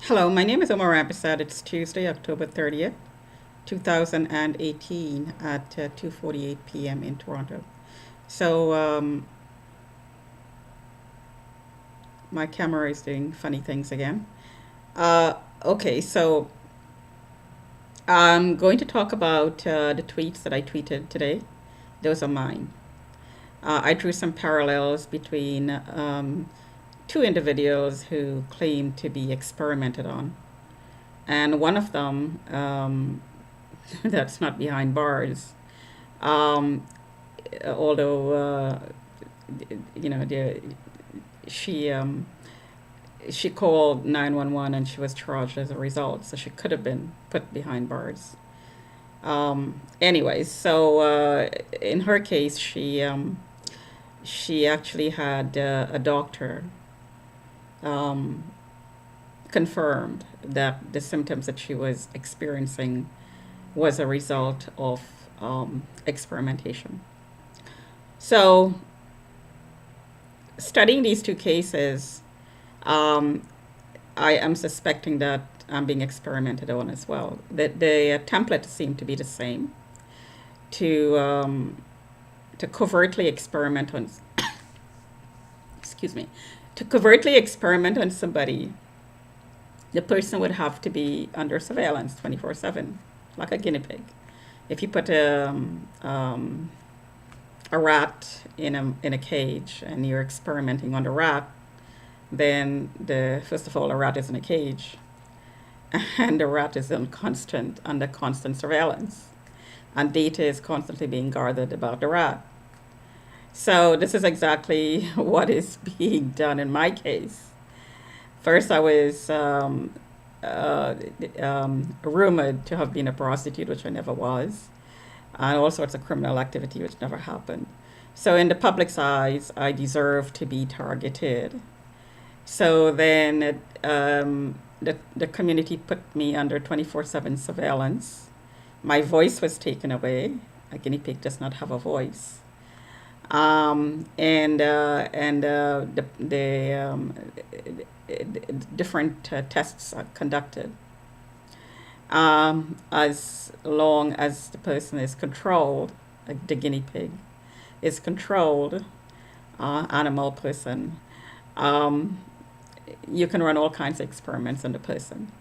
Hello, my name is Omar Abisad. It's Tuesday, October 30th, 2018 at 2:48 p.m. in Toronto. So my camera is doing funny things again. Uh, okay, so I'm going to talk about the tweets that I tweeted today. Those are mine. I drew some parallels between two individuals who claim to be experimented on. And one of them, that's not behind bars, um, although you know she she called 911 and she was charged as a result, so she could have been put behind bars. Anyways, so in her case, she actually had a doctor um, confirmed that the symptoms that she was experiencing was a result of experimentation. So, studying these two cases, um, I am suspecting that I'm being experimented on as well. The template seemed to be the same to covertly experiment on, excuse me, to covertly experiment on somebody. The person would have to be under surveillance 24/7, like a guinea pig. If you put a rat in a cage and you're experimenting on the rat, then the first of all, the rat is in a cage, and the rat is under constant surveillance, and data is constantly being gathered about the rat. So this is exactly what is being done in my case. First, I was uh, rumored to have been a prostitute, which I never was, and all sorts of criminal activity, which never happened. So, in the public's eyes, I deserve to be targeted. So then the community put me under 24/7 surveillance. My voice was taken away. A guinea pig does not have a voice. The different tests are conducted as long as the person is controlled, like the guinea pig is controlled, animal person. Um, you can run all kinds of experiments on the person.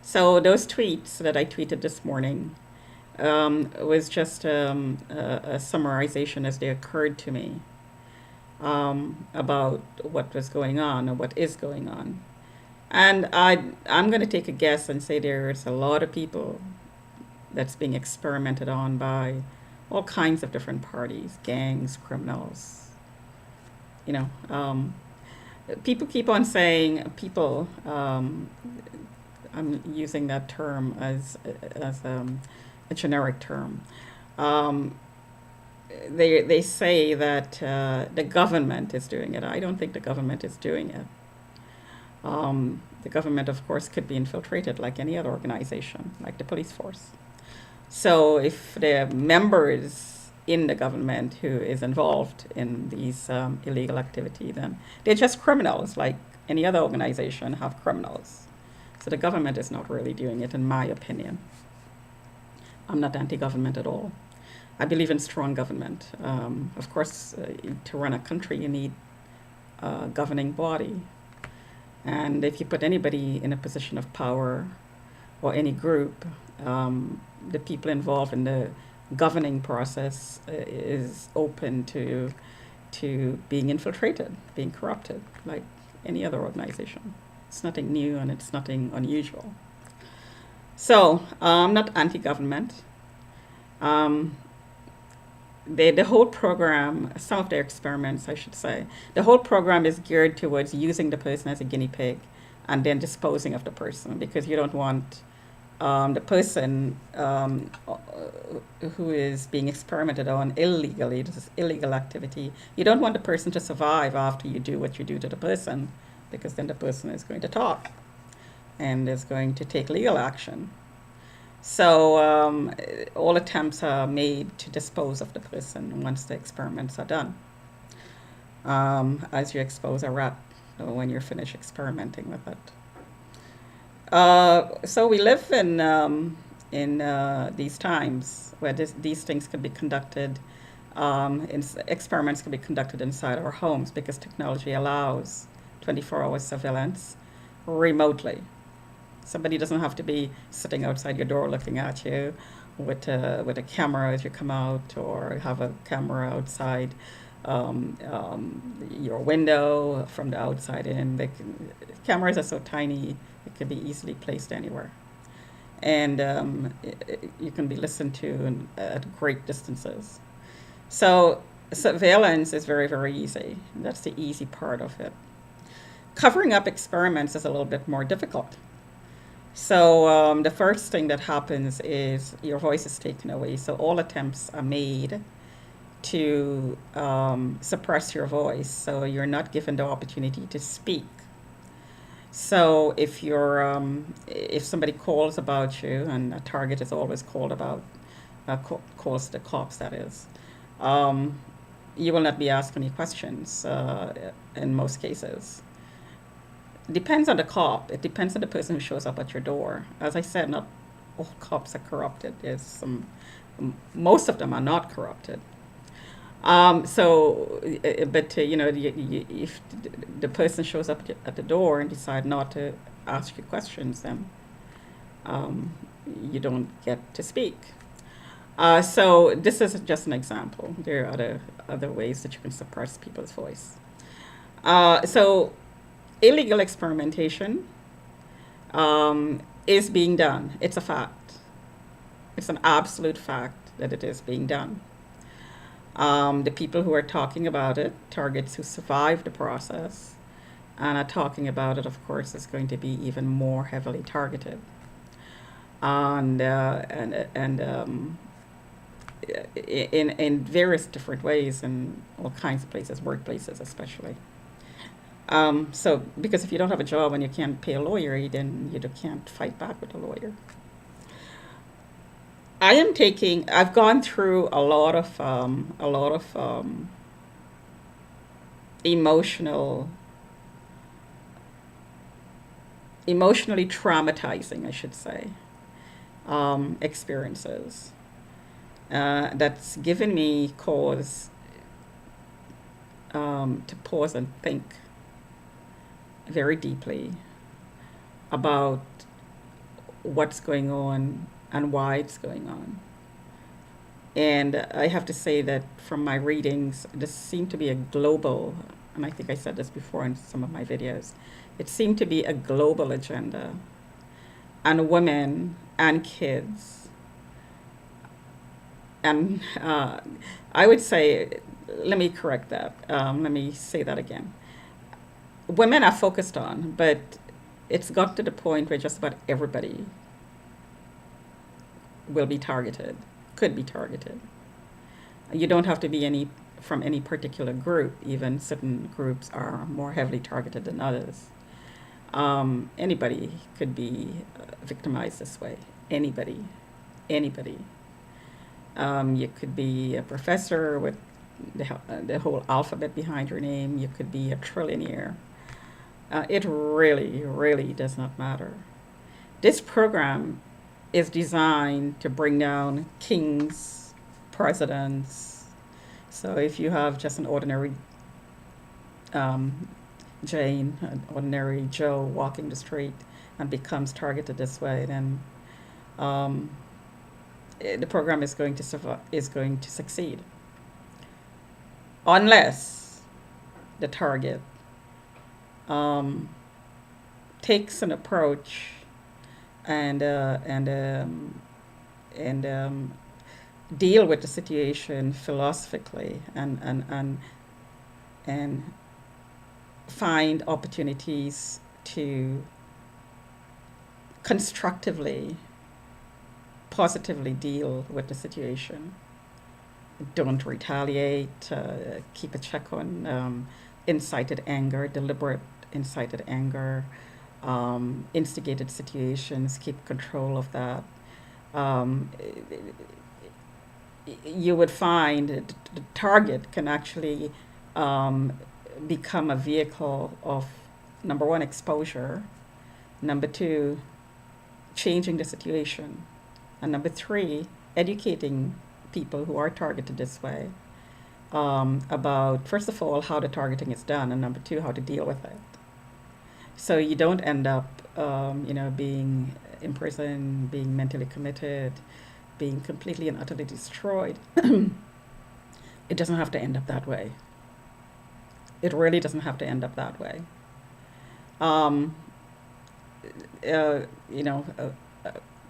So those tweets that I tweeted this morning was just a summarization as they occurred to me about what was going on or what is going on. And I'm going to take a guess and say there's a lot of people that's being experimented on by all kinds of different parties, gangs, criminals. You know, people keep on saying people. I'm using that term as a generic term. Um, they say that the government is doing it. I don't think the government is doing it. The government, of course, could be infiltrated like any other organization, like the police force. So if there are members in the government who is involved in these illegal activity, then they're just criminals, like any other organization have criminals. So the government is not really doing it, in my opinion. I'm not anti-government at all. I believe in strong government. Of course, to run a country, you need a governing body. And if you put anybody in a position of power or any group, the people involved in the governing process is open to being infiltrated, being corrupted, like any other organization. It's nothing new and it's nothing unusual. So I'm not anti-government. Um, the whole program, some of their experiments, I should say, the whole program is geared towards using the person as a guinea pig and then disposing of the person because you don't want the person who is being experimented on illegally, this is illegal activity, you don't want the person to survive after you do what you do to the person because then the person is going to talk and is going to take legal action. So all attempts are made to dispose of the person once the experiments are done. As you expose a rat when you're finished experimenting with it. So we live in these times where these things can be conducted, experiments can be conducted inside our homes because technology allows 24-hour surveillance remotely. Somebody doesn't have to be sitting outside your door looking at you with a camera as you come out, or have a camera outside your window from the outside in. Cameras are so tiny, it can be easily placed anywhere. And you can be listened to at great distances. So surveillance is very, very easy. That's the easy part of it. Covering up experiments is a little bit more difficult. So the first thing that happens is your voice is taken away. So all attempts are made to suppress your voice. So you're not given the opportunity to speak. So if somebody calls about you, and a target is always calls the cops, that is, um, you will not be asked any questions in most cases. Depends on the cop. It depends on the person who shows up at your door. As I said, not all cops are corrupted. Most of them are not corrupted. But if the person shows up at the door and decide not to ask you questions, then um, you don't get to speak. So this is just an example. There are other ways that you can suppress people's voice. So illegal experimentation is being done. It's a fact. It's an absolute fact that it is being done. The people who are talking about it, targets who survive the process, and are talking about it, of course, is going to be even more heavily targeted. And in various different ways, in all kinds of places, workplaces especially. So because if you don't have a job and you can't pay a lawyer, then you can't fight back with a lawyer. I've gone through a lot of emotional, emotionally traumatizing, I should say, experiences that's given me cause to pause and think very deeply about what's going on and why it's going on. And I have to say that from my readings, this seemed to be a global, and I think I said this before in some of my videos, it seemed to be a global agenda. And women and kids, and I would say, let me correct that. Let me say that again. Women are focused on, but it's got to the point where just about everybody will be targeted, could be targeted. You don't have to be from any particular group. Even certain groups are more heavily targeted than others. Anybody could be victimized this way. Anybody. You could be a professor with the whole alphabet behind your name. You could be a trillionaire. It really, really does not matter. This program is designed to bring down kings, presidents. So if you have just an ordinary Jane, an ordinary Joe walking the street and becomes targeted this way, then the program is going to succeed, unless the target takes an approach and deal with the situation philosophically and find opportunities to constructively, positively deal with the situation. Don't retaliate. Keep a check on incited anger, deliberate incited anger, instigated situations. Keep control of that. You would find that the target can actually become a vehicle of, number one, exposure, number two, changing the situation. And number three, educating people who are targeted this way about, first of all, how the targeting is done, and number two, how to deal with it. So you don't end up, being in prison, being mentally committed, being completely and utterly destroyed. It doesn't have to end up that way. It really doesn't have to end up that way. Um, uh, you know, uh,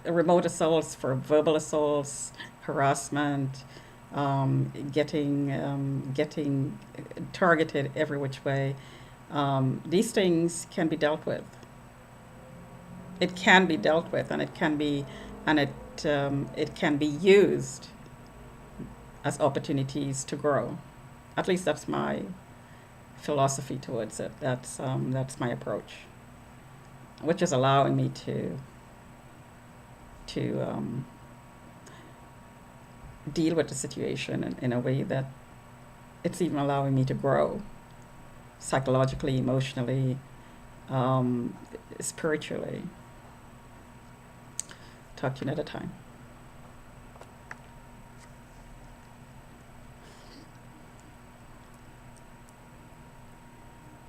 Remote assaults for verbal assaults, harassment, getting targeted every which way. These things can be dealt with. It can be dealt with, and it can be used as opportunities to grow. At least that's my philosophy towards it. That's my approach, which is allowing me to deal with the situation in a way that it's even allowing me to grow psychologically, emotionally, spiritually. Talk to you another time.